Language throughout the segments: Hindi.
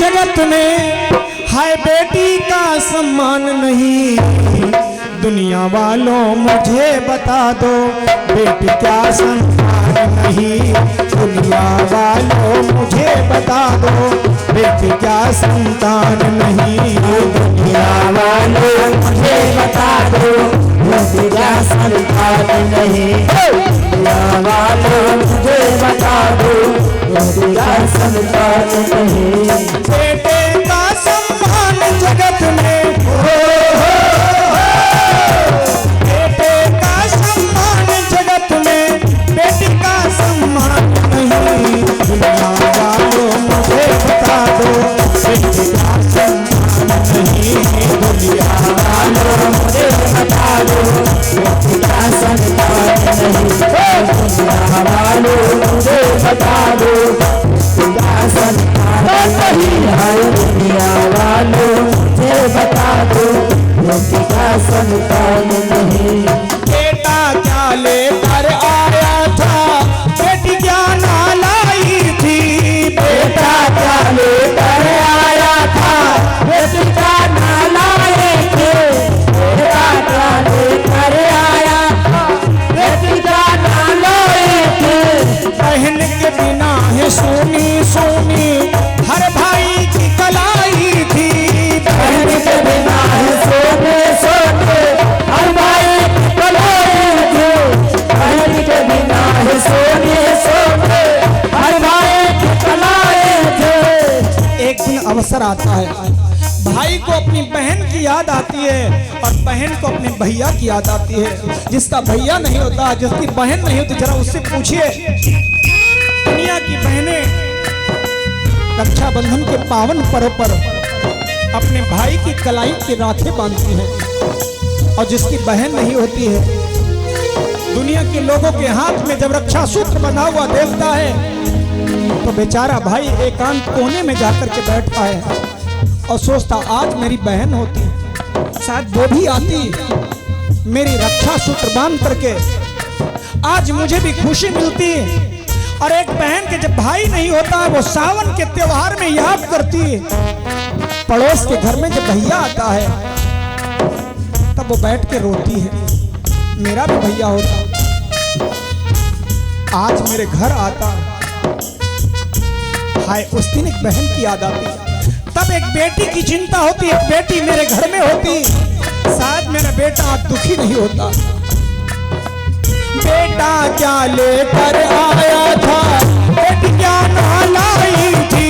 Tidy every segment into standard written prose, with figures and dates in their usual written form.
जगत में हाय बेटी का सम्मान नहीं। दुनिया वालों मुझे बता दो बेटी क्या सम्मान नहीं। दुनिया वालों मुझे बता दो बेटी क्या संतान नहीं। दुनिया वालों मुझे बता दो बेटी क्या संतान नहीं। दुनिया वालों मुझे बता दो बेटी क्या संतान नहीं। बेटे का सम्मान जगत में बेटे का सम्मान जगत में बेटी का सम्मान नहीं। दुनिया वालों मुझे बता दो बेटी का सम्मान नहीं। दुनिया वालों मुझे बता दो बेटी क्या संतान नहीं। दुनिया वालों मुझे बता दो बेटी क्या संतान नहीं है। दुनिया वालों मुझे बता दो बेटी क्या संतान नहीं। बेटा क्या लेकर आया था बेटी क्या ना लाई थी। बेटा क्या लेकर आया था बेटी क्या ना लाए थे। बेटा क्या लेकर आया था बेटी क्या ना लाए थे। बहन के बिना है सोनी सोनी हर भाई की कलाई थी। बहन के बिना है सोने सोने हर भाई की कलाई थे। बहन के बिना है सोने सोने हर भाई की कलाई थे। एक दिन अवसर आता है भाई को अपनी बहन की याद आती है और बहन को अपने भैया की याद आती है। जिसका भैया नहीं होता जिसकी बहन नहीं होती जरा उससे पूछिए। दुनिया की बहनें रक्षाबंधन के पावन पर्व पर अपने भाई की कलाई की राखें बांधती हैं और जिसकी बहन नहीं होती है दुनिया के लोगों के हाथ में जब रक्षा सूत्र बना हुआ देखता है तो बेचारा भाई एकांत कोने में जाकर के बैठता है और सोचता आज मेरी बहन होती शायद वो भी आती मेरी रक्षा सूत्र बांध करके आज मुझे भी खुशी मिलती। और एक बहन के जब भाई नहीं होता है वो सावन के त्योहार में याद करती है। पड़ोस के घर में जब भैया आता है तब वो बैठ के रोती है मेरा भी भैया होता आज मेरे घर आता। हाय उस दिन एक बहन की याद आती तब एक बेटी की चिंता होती एक बेटी मेरे घर में होती शायद मेरा बेटा आज दुखी नहीं होता। बेटा क्या लेकर आया था बेटी क्या ना लाई थी।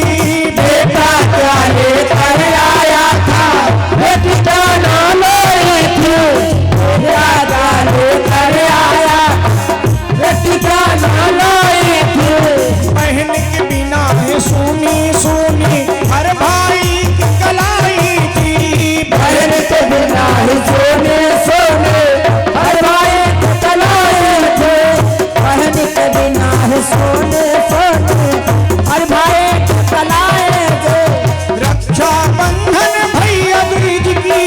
बेटा क्या लेकर आया था बेटी क्या ना लाई थी। बेटा क्या लेकर आया बेटी क्या ना लाई थी। बहन के बिना है सोनी सोनी हर भाई की कलाई थी। बहन के बिना ही सोने सोने हर भाई की कलाई थे। बहन के बिना ही सोने सोने हर भाई की कलाई थे। रक्षाबंधन भैया द्विज की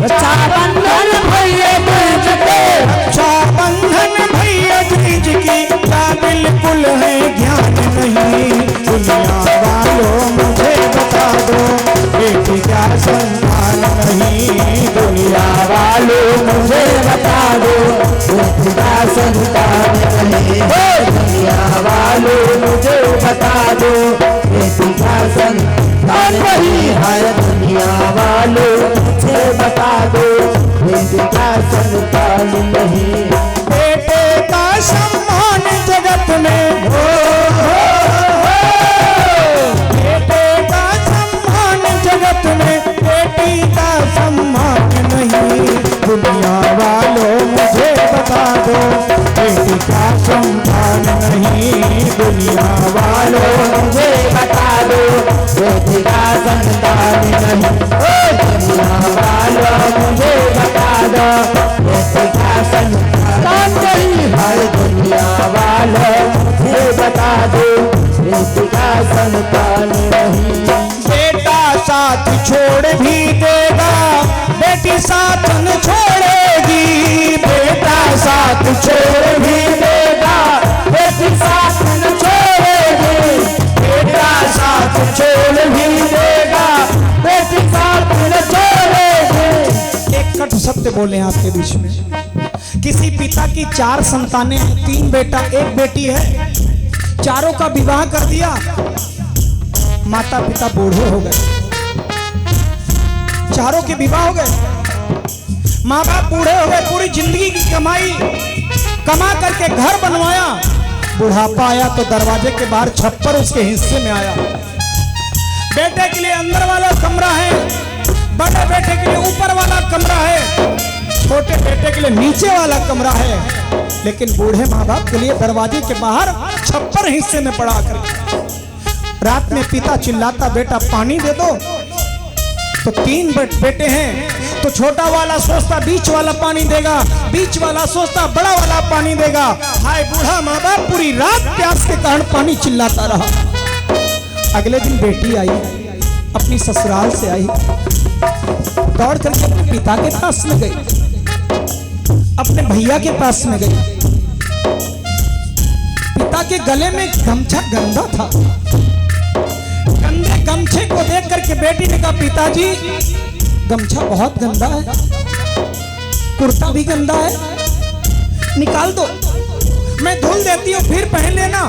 रक्षाबंधन भैया द्विज के रक्षाबंधन भैया द्विज की क्या बिल्कुल है ज्ञान नहीं। दुनिया वालों मुझे बता दो बेटी क्या संतान नहीं। दुनिया वालों मुझे बता दो बेटी क्या संतान नहीं। दुनिया वालों मुझे बता दो बेटी क्या संतान नहीं है। दुनिया वालों मुझे बता दो बेटी क्या संतान नहीं। बेटे का सम्मान जगत में बेटे का सम्मान जगत में बेटी का सम्मान नहीं। दुनिया वालों मुझे बता दो बेटी का सम्मान नहीं। दुनिया वालों मुझे बता दो बेटी का संतान नहीं। दुनिया वालों मुझे बता दो बेटी का संतान नहीं है। दुनिया वालों मुझे बता दो बेटी का संतान नहीं। बेटा साथ छोड़ भी देगा बेटी साथ न छोड़ेगी। बेटा साथ छोड़ भी देगा बेटी साथ न छोड़ेगी। बेटा साथ छोड़ भी देगा सत्य बोले आपके बीच में। किसी पिता की 4 संतानें, 3 बेटा 1 बेटी है, चारों का विवाह कर दिया, माता पिता बूढ़े हो गए, चारों के विवाह हो गए, माँ बाप बूढ़े हो गए, पूरी जिंदगी की कमाई कमा करके घर बनवाया, बुढ़ापा आया तो दरवाजे के बाहर छप्पर उसके हिस्से में आया। बेटे के लिए अंदर वाला कमरा है, बड़े बेटे के लिए ऊपर वाला कमरा है, छोटे बेटे के लिए नीचे वाला कमरा है, लेकिन बूढ़े माँ बाप के लिए दरवाजे के बाहर छप्पर हिस्से में पड़ा कर। रात में पिता चिल्लाता, बेटा पानी दे दो, तो 3 बेटे हैं, तो छोटा वाला सोचता बीच वाला पानी देगा, बीच वाला सोचता बड़ा वाला पानी देगा। हाय बूढ़ा माँ बाप पूरी रात प्यास के कारण पानी चिल्लाता रहा। अगले दिन बेटी आई, अपनी ससुराल से आई, दौड़ करके अपने पिता के पास में गई, अपने भैया के पास में गई। पिता के गले में गमछा गंदा था, गंदे गमछे को देख करके बेटी ने कहा, पिताजी गमछा बहुत गंदा है, कुर्ता भी गंदा है, निकाल दो, मैं धुल देती हूँ फिर पहन लेना।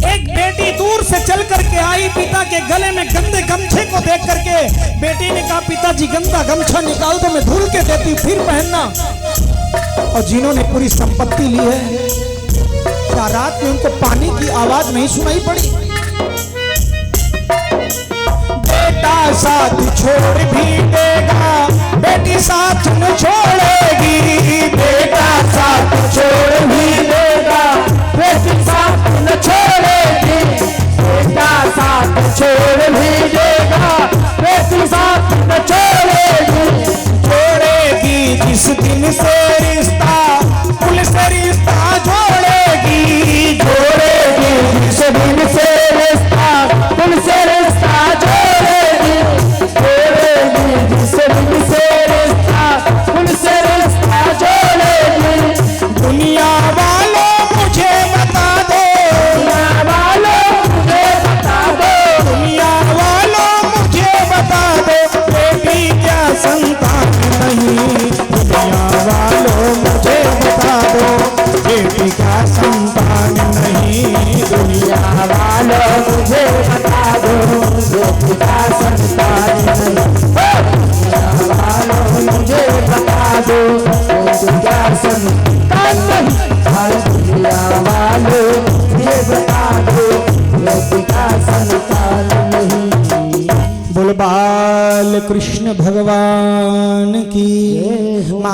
एक बेटी दूर से चल करके आई, पिता के गले में गंदे गमछे को देख करके बेटी ने कहा, पिताजी गंदा गमछा निकाल दो, मैं धुल के देती हूँ फिर पहनना। और जिन्होंने पूरी संपत्ति ली है, क्या रात में उनको पानी की आवाज नहीं सुनाई पड़ी? बेटा साथ छोड़ भी देगा, बेटी साथ न छोड़ेगी, बेटा साथ छोड़ भी देगा, बेटी साथ न छोड़ेगी, बेटा साथ छोड़ भी देगा, बेटी साथ न छोड़ेगी, छोड़ेगी जिस दिन से रिश्ता, पुल से रिश्ता जोड़ेगी, जोड़ेगी जिस दिन से रिश्ता, पुल से रिश्ता जोड़ेगी, जोड़ेगी जिस दिन से रिश्ता, पुल से रिश्ता जोड़ेगी। दुनिया वालों मुझे बता दो, दुनिया वालों मुझे बता दो, दुनिया वालों मुझे बता दो, बेटी क्या संतान नहीं, दुनिया वालों मुझे बता दो, बेटी क्या संतान नहीं, दुनिया वालों मुझे बता दो, बेटी का संतान नहीं, दुनिया वालों मुझे बता दो, बेटी का संतान नहीं, दुनिया वालों मुझे बता दो, बेटी का संतान नहीं। बोल बाल कृष्ण भगवान की।